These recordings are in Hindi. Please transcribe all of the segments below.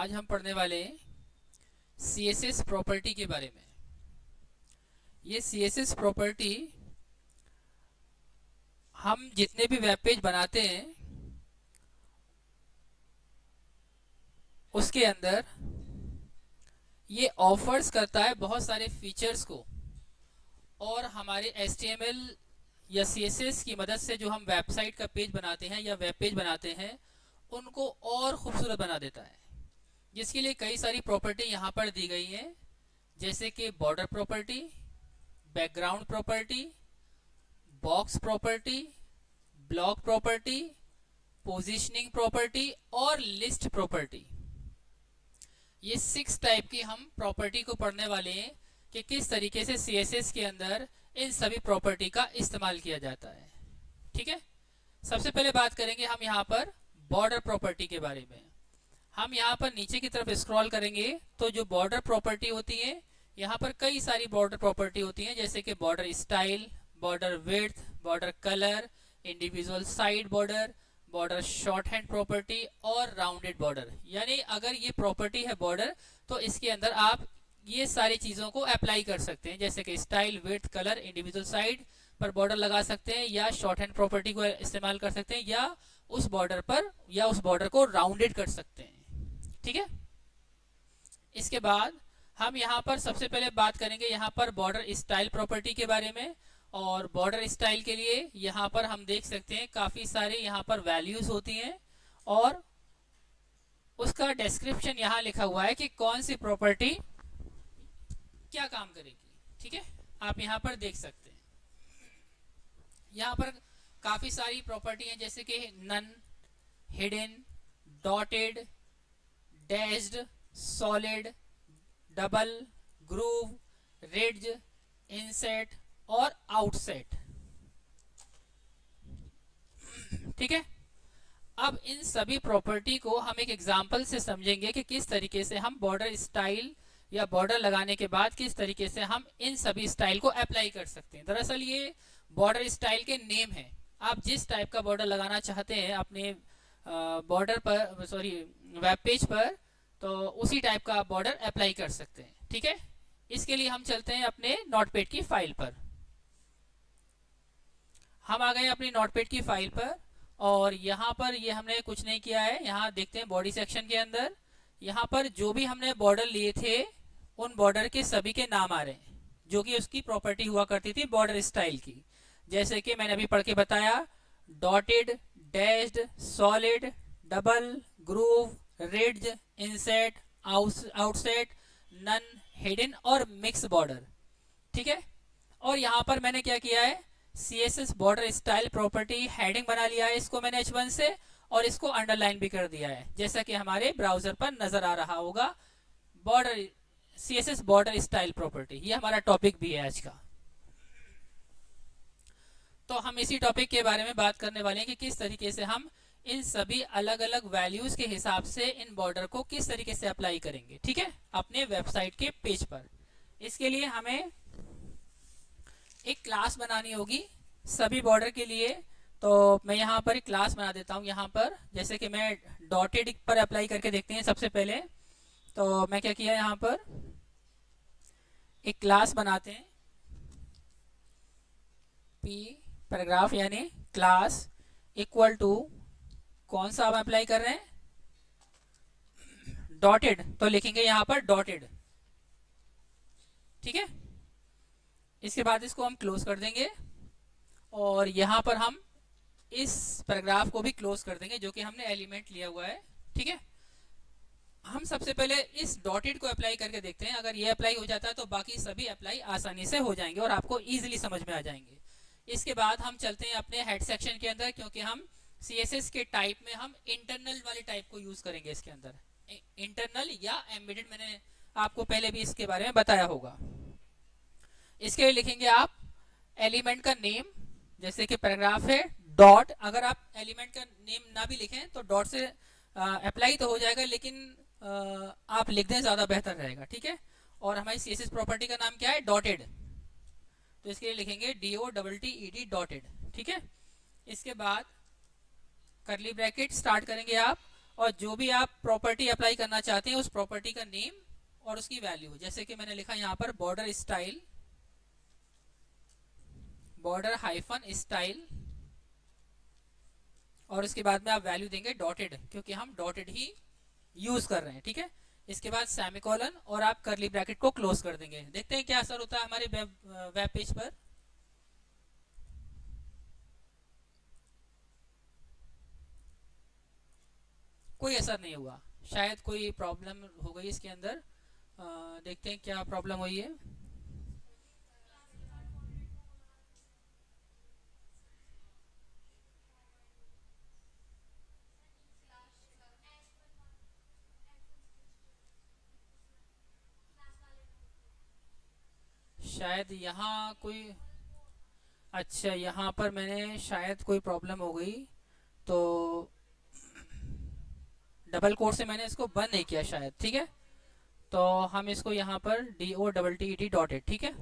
आज हम पढ़ने वाले हैं CSS प्रॉपर्टी के बारे में। ये CSS प्रॉपर्टी हम जितने भी वेब पेज बनाते हैं उसके अंदर ये ऑफर्स करता है बहुत सारे फीचर्स को, और हमारे HTML या CSS की मदद से जो हम वेबसाइट का पेज बनाते हैं या वेब पेज बनाते हैं उनको और खूबसूरत बना देता है, जिसके लिए कई सारी प्रॉपर्टी यहाँ पर दी गई हैं, जैसे कि border property, background property, box property, block property, positioning property और लिस्ट प्रॉपर्टी। ये 6 टाइप की हम प्रॉपर्टी को पढ़ने वाले हैं कि किस तरीके से CSS के अंदर इन सभी प्रॉपर्टी का इस्तेमाल किया जाता है। ठीक है, सबसे पहले बात करेंगे हम यहाँ पर बॉर्डर प्रॉपर्टी के बारे में। हम यहाँ पर नीचे की तरफ स्क्रॉल करेंगे तो जो बॉर्डर प्रॉपर्टी होती है, यहाँ पर कई सारी बॉर्डर प्रॉपर्टी होती हैं, जैसे कि border style, border width, border colour, individual side border, border short hand property और राउंडेड बॉर्डर। यानी अगर ये प्रॉपर्टी है बॉर्डर, तो इसके अंदर आप ये सारी चीज़ों को अप्लाई कर सकते हैं, जैसे कि style, width, colour, individual side पर बॉर्डर लगा सकते हैं, या शॉर्ट हैंड प्रॉपर्टी को इस्तेमाल कर सकते हैं, या उस बॉर्डर पर या उस बॉर्डर को राउंडेड कर सकते हैं। ठीक है, इसके बाद हम यहाँ पर सबसे पहले बात करेंगे यहाँ पर बॉर्डर स्टाइल प्रॉपर्टी के बारे में। और बॉर्डर स्टाइल के लिए यहाँ पर हम देख सकते हैं काफ़ी सारे यहाँ पर वैल्यूज होती हैं, और उसका डिस्क्रिप्शन यहाँ लिखा हुआ है कि कौन सी प्रॉपर्टी क्या काम करेगी। ठीक है, आप यहाँ पर देख सकते हैं। यहाँ पर काफ़ी सारी प्रॉपर्टी हैं, जैसे कि none, hidden, dotted, dashed, solid, double, groove, ridge, inset और आउटसेट। ठीक है, अब इन सभी प्रॉपर्टी को हम एक एग्जांपल से समझेंगे कि किस तरीके से हम बॉर्डर स्टाइल या बॉर्डर लगाने के बाद किस तरीके से हम इन सभी स्टाइल को अप्लाई कर सकते हैं। दरअसल ये बॉर्डर स्टाइल के नेम है। आप जिस टाइप का बॉर्डर लगाना चाहते हैं अपने बॉर्डर पर, सॉरी, वेब पेज पर, तो उसी टाइप का आप बॉर्डर अप्लाई कर सकते हैं। ठीक है, इसके लिए हम चलते हैं अपने नोटपैड की फाइल पर। हम आ गए अपनी नोटपैड की फाइल पर, और यहाँ पर ये हमने कुछ नहीं किया है। यहाँ देखते हैं बॉडी सेक्शन के अंदर यहाँ पर जो भी हमने बॉर्डर लिए थे उन बॉर्डर के सभी के नाम आ रहे हैं, जो कि उसकी प्रॉपर्टी हुआ करती थी बॉर्डर स्टाइल की। जैसे कि मैंने अभी पढ़ के बताया, dotted, dashed, solid, double, groove, ridge, inset, outset, none, hidden और मिक्स बॉर्डर। ठीक है, और यहाँ पर मैंने क्या किया है, CSS border style property heading बना लिया है इसको मैंने H1 से, और इसको अंडरलाइन भी कर दिया है, जैसा कि हमारे ब्राउजर पर नजर आ रहा होगा। Border CSS border style property, ये हमारा टॉपिक भी है आज का। तो हम इसी टॉपिक के बारे में बात करने वाले हैं कि किस तरीके से हम इन सभी अलग अलग वैल्यूज के हिसाब से इन बॉर्डर को किस तरीके से अप्लाई करेंगे। ठीक है, अपने वेबसाइट के पेज पर। इसके लिए हमें एक क्लास बनानी होगी सभी बॉर्डर के लिए। तो मैं यहाँ पर एक क्लास बना देता हूँ। यहाँ पर जैसे कि मैं डॉटेड पर अप्लाई करके देखते हैं सबसे पहले। तो मैं क्या किया, यहाँ पर एक क्लास बनाते हैं, पी पैराग्राफ यानी क्लास इक्वल टू, कौन सा हम अप्लाई कर रहे हैं, डॉटेड, तो लिखेंगे यहाँ पर डॉटेड। ठीक है, इसके बाद इसको हम क्लोज कर देंगे, और यहाँ पर हम इस पैराग्राफ को भी क्लोज कर देंगे जो कि हमने एलिमेंट लिया हुआ है। ठीक है, हम सबसे पहले इस डॉटेड को अप्लाई करके देखते हैं। अगर ये अप्लाई हो जाता है तो बाकी सभी अप्लाई आसानी से हो जाएंगे और आपको इजीली समझ में आ जाएंगे। इसके बाद हम चलते हैं अपने हेड सेक्शन के अंदर, क्योंकि हम CSS के टाइप में हम इंटरनल वाले टाइप को यूज करेंगे इसके अंदर, इंटरनल या एम्बेडेड। मैंने आपको पहले भी इसके बारे में बताया होगा। इसके लिए लिखेंगे आप एलिमेंट का नेम, जैसे कि पैराग्राफ है, डॉट। अगर आप एलिमेंट का नेम ना भी लिखें तो डॉट से अप्लाई तो हो जाएगा, लेकिन आप लिख दें ज़्यादा बेहतर रहेगा। ठीक है, और हमारी CSS प्रॉपर्टी का नाम क्या है, डॉटेड, तो इसके लिए लिखेंगे DOTTED, डॉटेड। ठीक है, इसके बाद करली ब्रैकेट स्टार्ट करेंगे आप, और जो भी आप प्रॉपर्टी अप्लाई करना चाहते हैं उस प्रॉपर्टी का नेम और उसकी वैल्यू, जैसे कि मैंने लिखा यहाँ पर border style, border hyphen style, और उसके बाद में आप वैल्यू देंगे डॉटेड, क्योंकि हम डॉटेड ही यूज कर रहे हैं, ठीक है। इसके बाद सेमीकोलन और आप करली ब्रैकेट को क्लोज कर देंगे। देखते हैं क्या असर होता है हमारे वेब पेज पर। कोई असर नहीं हुआ, शायद कोई प्रॉब्लम हो गई इसके अंदर। देखते हैं क्या प्रॉब्लम हुई है। शायद यहाँ कोई, अच्छा यहाँ पर मैंने शायद कोई प्रॉब्लम हो गई, तो डबल कोट से मैंने इसको बंद नहीं किया शायद, ठीक है। तो हम इसको यहाँ पर DOTTED डॉटेड, ठीक है।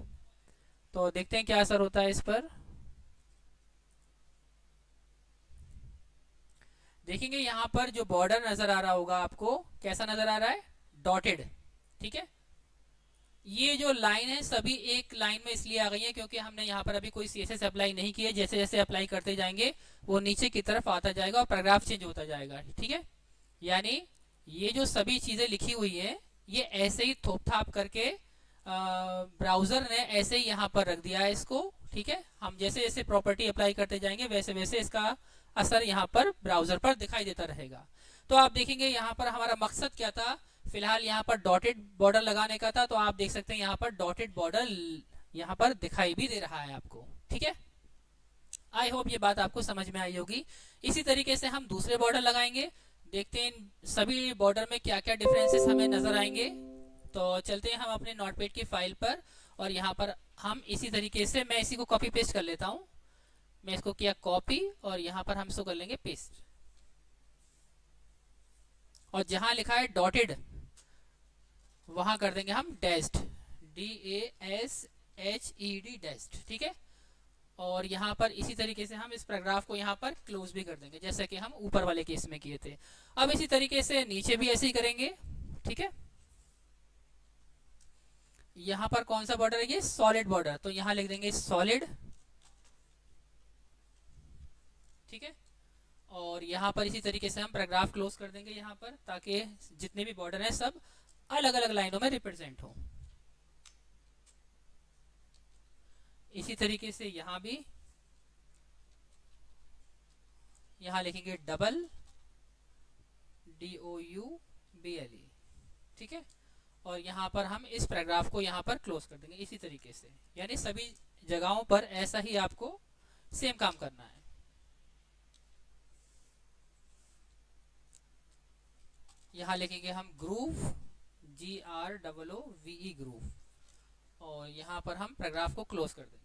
तो देखते हैं क्या असर होता है इस पर। देखेंगे यहाँ पर जो बॉर्डर नजर आ रहा होगा आपको, कैसा नजर आ रहा है, डॉटेड, ठीक है। ये जो लाइन है सभी एक लाइन में इसलिए आ गई है क्योंकि हमने यहाँ पर अभी कोई CSS अप्लाई नहीं किया। जैसे जैसे अप्लाई करते जाएंगे वो नीचे की तरफ आता जाएगा और पैराग्राफ चेंज होता जाएगा, ठीक है। यानी ये जो सभी चीजें लिखी हुई है ये ऐसे ही थोप थाप करके ब्राउजर ने ऐसे ही यहाँ पर रख दिया है इसको, ठीक है। हम जैसे जैसे प्रॉपर्टी अप्लाई करते जाएंगे वैसे वैसे इसका असर यहाँ पर ब्राउजर पर दिखाई देता रहेगा। तो आप देखेंगे यहाँ पर हमारा मकसद क्या था, फिलहाल यहाँ पर डॉटेड बॉर्डर लगाने का था, तो आप देख सकते हैं यहाँ पर डॉटेड बॉर्डर यहाँ पर दिखाई भी दे रहा है आपको, ठीक है। आई होप ये बात आपको समझ में आई होगी। इसी तरीके से हम दूसरे बॉर्डर लगाएंगे, देखते हैं सभी बॉर्डर में क्या क्या डिफरेंसेस हमें नजर आएंगे। तो चलते हैं हम अपने नोटपैड की फाइल पर, और यहाँ पर हम इसी तरीके से, मैं इसी को कॉपी पेस्ट कर लेता हूँ। मैं इसको किया कॉपी और यहाँ पर हम इसको कर लेंगे पेस्ट, और जहां लिखा है डॉटेड वहां कर देंगे हम डैश्ड, DASHED डैश्ड, ठीक है। और यहाँ पर इसी तरीके से हम इस पैराग्राफ को यहाँ पर क्लोज भी कर देंगे जैसे कि हम ऊपर वाले केस में किए थे। अब इसी तरीके से नीचे भी ऐसे ही करेंगे, ठीक है। यहाँ पर कौन सा बॉर्डर है, ये सॉलिड बॉर्डर, तो यहाँ लिख देंगे सॉलिड, ठीक है। और यहाँ पर इसी तरीके से हम पैराग्राफ क्लोज कर देंगे यहाँ पर, ताकि जितने भी बॉर्डर हैं सब अलग अलग लाइनों में रिप्रेजेंट हो। इसी तरीके से यहाँ भी, यहाँ लिखेंगे डबल DOUBLE, ठीक है। और यहाँ पर हम इस पैराग्राफ को यहाँ पर क्लोज कर देंगे इसी तरीके से। यानी सभी जगहों पर ऐसा ही आपको सेम काम करना है। यहाँ लिखेंगे हम ग्रूव, GROOVE ग्रूव, और यहाँ पर हम पैराग्राफ को क्लोज कर देंगे।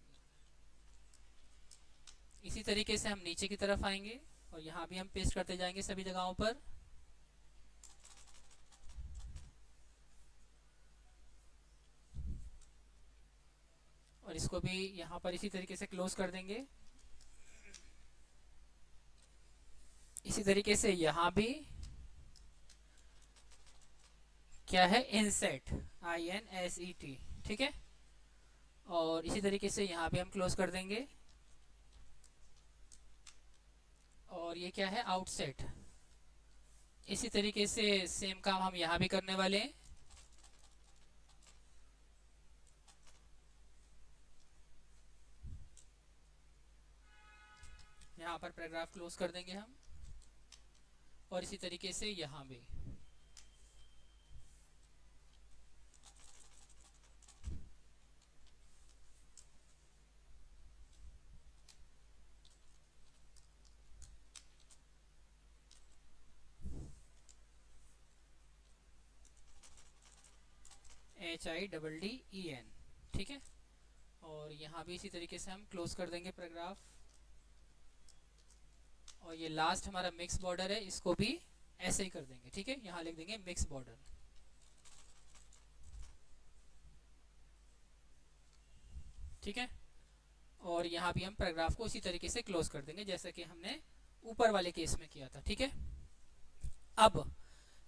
इसी तरीके से हम नीचे की तरफ आएंगे और यहाँ भी हम पेस्ट करते जाएंगे सभी जगहों पर। और इसको भी यहाँ पर इसी तरीके से क्लोज कर देंगे। इसी तरीके से यहाँ भी क्या है, इंसेट, INSET, ठीक है। और इसी तरीके से यहाँ भी हम क्लोज कर देंगे। और ये क्या है, आउटसेट। इसी तरीके से सेम काम हम यहाँ भी करने वाले हैं। यहाँ पर पैराग्राफ क्लोज कर देंगे हम, और इसी तरीके से यहाँ भी। HIDDEN, ठीक है। और यहाँ भी इसी तरीके से हम क्लोज कर देंगे पैराग्राफ। और ये लास्ट हमारा मिक्स बॉर्डर है, इसको भी ऐसे ही कर देंगे, ठीक है। यहाँ लिख देंगे मिक्स बॉर्डर, ठीक है। और यहाँ भी हम पैराग्राफ को इसी तरीके से क्लोज कर देंगे जैसे कि हमने ऊपर वाले केस में किया था, ठीक है। अब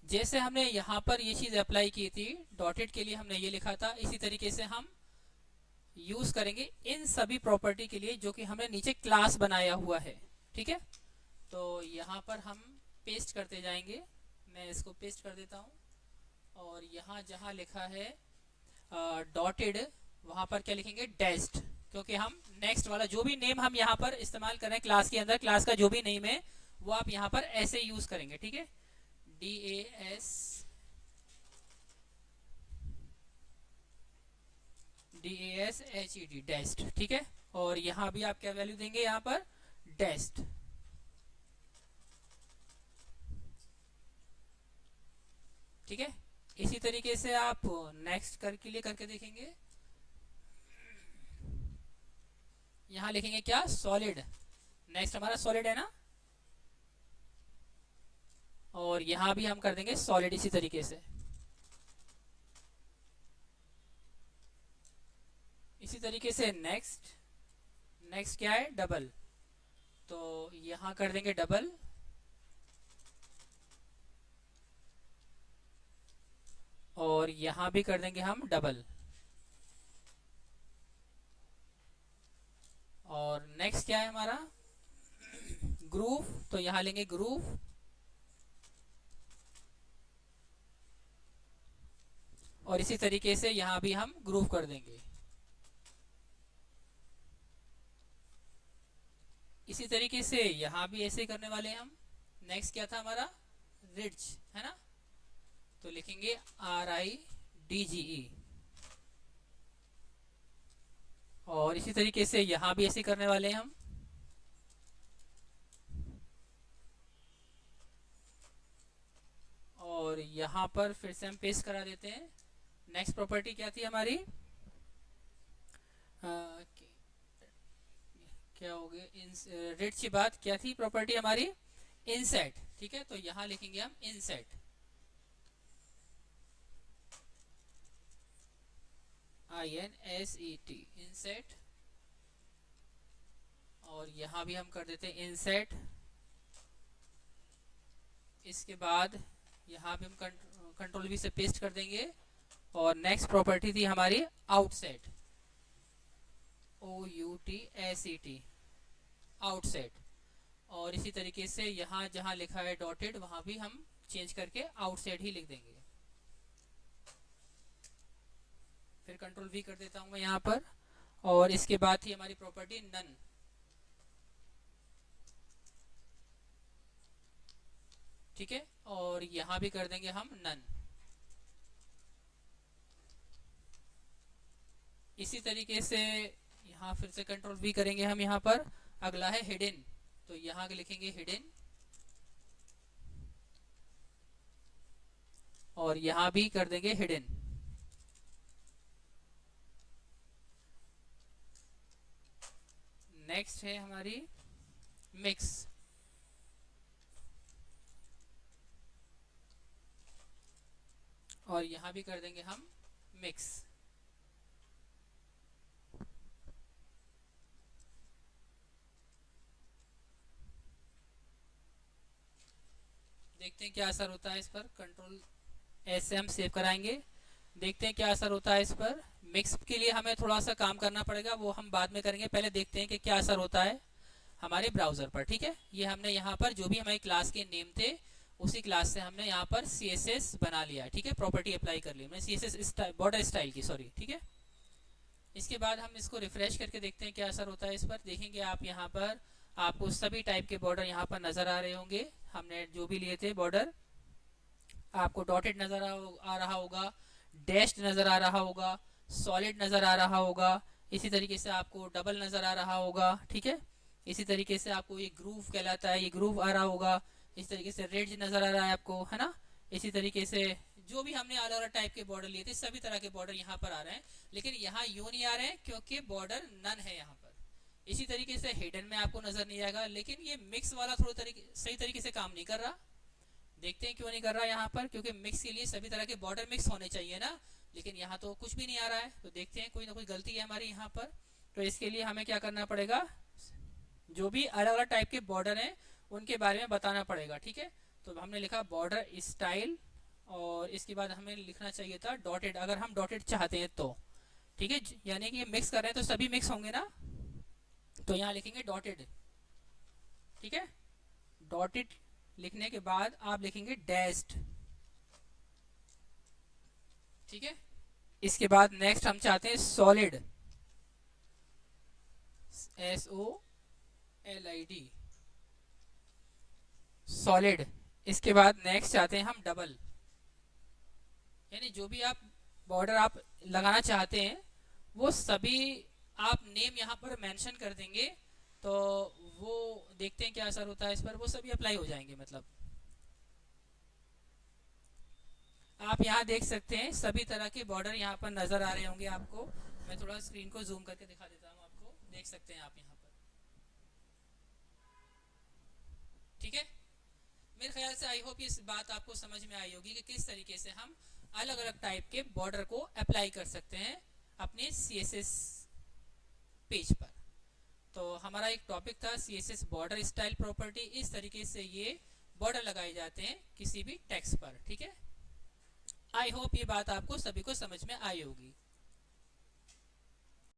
जैसे हमने यहाँ पर ये चीज़ अप्लाई की थी, डॉटेड के लिए हमने ये लिखा था, इसी तरीके से हम यूज करेंगे इन सभी प्रॉपर्टी के लिए जो कि हमने नीचे क्लास बनाया हुआ है। ठीक है, तो यहाँ पर हम पेस्ट करते जाएंगे। मैं इसको पेस्ट कर देता हूँ, और यहाँ जहाँ लिखा है डॉटेड, वहाँ पर क्या लिखेंगे, डेस्ट, क्योंकि हम नेक्स्ट वाला जो भी नेम हम यहाँ पर इस्तेमाल कर रहे हैं क्लास के अंदर, क्लास का जो भी नेम है वो आप यहाँ पर ऐसे यूज करेंगे। ठीक है, DASHED, डेस्ट। ठीक है, और यहाँ भी आप क्या वैल्यू देंगे, यहाँ पर डेस्ट। ठीक है, इसी तरीके से आप नेक्स्ट के लिए करके देखेंगे। यहाँ लिखेंगे क्या, सॉलिड। नेक्स्ट हमारा सॉलिड है ना, और यहाँ भी हम कर देंगे सॉलिड इसी तरीके से। इसी तरीके से नेक्स्ट, नेक्स्ट क्या है, डबल, तो यहाँ कर देंगे डबल, और यहाँ भी कर देंगे हम डबल। और नेक्स्ट क्या है हमारा, ग्रूव, तो यहाँ लेंगे ग्रूव, और इसी तरीके से यहाँ भी हम ग्रूव कर देंगे। इसी तरीके से यहाँ भी ऐसे करने वाले हैं हम। नेक्स्ट क्या था हमारा, रिड्ज, है ना, तो लिखेंगे RIDGE, और इसी तरीके से यहाँ भी ऐसे करने वाले हैं हम। और यहाँ पर फिर से हम पेस्ट करा देते हैं। नेक्स्ट प्रॉपर्टी क्या थी हमारी, क्या हो गया, रिड्ज की बात क्या थी प्रॉपर्टी हमारी, इनसेट। ठीक है, तो यहाँ लिखेंगे हम इनसेट, INSET, इनसेट, और यहाँ भी हम कर देते हैं इनसेट। इसके बाद यहाँ भी हम कंट्रोल V से पेस्ट कर देंगे। और नेक्स्ट प्रॉपर्टी थी हमारी आउटसेट, OUTSET, आउटसेट, और इसी तरीके से यहाँ जहाँ लिखा है डॉटेड वहाँ भी हम चेंज करके आउटसेट ही लिख देंगे। फिर कंट्रोल V कर देता हूँ मैं यहाँ पर, और इसके बाद थी हमारी प्रॉपर्टी नन। ठीक है, और यहाँ भी कर देंगे हम नन। इसी तरीके से यहाँ फिर से कंट्रोल V करेंगे हम। यहाँ पर अगला है हिडन, तो यहाँ लिखेंगे हिडन, और यहाँ भी कर देंगे हिडन। नेक्स्ट है हमारी मिक्स, और यहाँ भी कर देंगे हम मिक्स। देखते हैं क्या असर होता है इस पर। कंट्रोल S से हम सेव कराएंगे, देखते हैं क्या असर होता है इस पर। मिक्स के लिए हमें थोड़ा सा काम करना पड़ेगा, वो हम बाद में करेंगे। पहले देखते हैं कि क्या असर होता है हमारे ब्राउजर पर। ठीक है, ये हमने यहाँ पर जो भी हमारी क्लास के नेम थे उसी क्लास से हमने यहाँ पर CSS बना लिया। ठीक है, प्रॉपर्टी अप्लाई कर ली हमने CSS बॉर्डर स्टाइल की, सॉरी। ठीक है, इसके बाद हम इसको रिफ्रेश करके देखते हैं क्या असर होता है इस पर। देखेंगे आप यहाँ पर आपको सभी टाइप के बॉर्डर यहाँ पर नजर आ रहे होंगे। हमने जो भी लिए थे बॉर्डर, आपको डॉटेड नजर आ रहा होगा, डैश्ड नजर आ रहा होगा, सॉलिड नजर आ रहा होगा, इसी तरीके से आपको डबल नजर आ रहा होगा। ठीक है, इसी तरीके से आपको ये ग्रूव कहलाता है, ये ग्रूव आ रहा होगा। इस तरीके से रेड नजर आ रहा है आपको, है ना। इसी तरीके से जो भी हमने अलग अलग टाइप के बॉर्डर लिए थे सभी तरह के बॉर्डर यहाँ पर आ रहे हैं, लेकिन यहाँ यूं नहीं आ रहे हैं क्योंकि बॉर्डर नन है यहाँ पर। इसी तरीके से हिडन में आपको नजर नहीं आएगा, लेकिन ये मिक्स वाला थोड़ा सही तरीके से काम नहीं कर रहा। देखते हैं क्यों नहीं कर रहा यहाँ पर, क्योंकि मिक्स के लिए सभी तरह के बॉर्डर मिक्स होने चाहिए ना, लेकिन यहाँ तो कुछ भी नहीं आ रहा है। तो देखते हैं कोई ना कोई गलती है हमारी यहाँ पर। तो इसके लिए हमें क्या करना पड़ेगा, जो भी अलग अलग टाइप के बॉर्डर हैं उनके बारे में बताना पड़ेगा। ठीक है, तो हमने लिखा बॉर्डर स्टाइल, और इसके बाद हमें लिखना चाहिए था डॉटेड, अगर हम डॉटेड चाहते हैं तो। ठीक है, यानी कि मिक्स कर रहे हैं तो सभी मिक्स होंगे ना, तो यहाँ लिखेंगे डॉटेड। ठीक है, डॉटेड लिखने के बाद आप लिखेंगे डैश्ड। ठीक है, इसके बाद नेक्स्ट हम चाहते हैं सॉलिड, SOLID, सॉलिड। इसके बाद नेक्स्ट चाहते हैं हम डबल, यानी जो भी आप बॉर्डर आप लगाना चाहते हैं वो सभी आप नेम यहाँ पर मेंशन कर देंगे, तो वो देखते हैं क्या असर होता है इस पर, वो सभी अप्लाई हो जाएंगे। मतलब आप यहाँ देख सकते हैं सभी तरह के बॉर्डर यहाँ पर नजर आ रहे होंगे आपको। मैं थोड़ा स्क्रीन को जूम करके दिखा देता हूँ आपको, देख सकते हैं आप यहाँ पर। ठीक है, मेरे ख्याल से आई होप इस बात आपको समझ में आई होगी कि किस तरीके से हम अलग अलग टाइप के बॉर्डर को अप्लाई कर सकते हैं अपने CSS पेज पर। तो हमारा एक टॉपिक था CSS बॉर्डर स्टाइल प्रॉपर्टी, इस तरीके से ये बॉर्डर लगाए जाते हैं किसी भी टेक्स्ट पर। ठीक है, आई होप ये बात आपको सभी को समझ में आई होगी।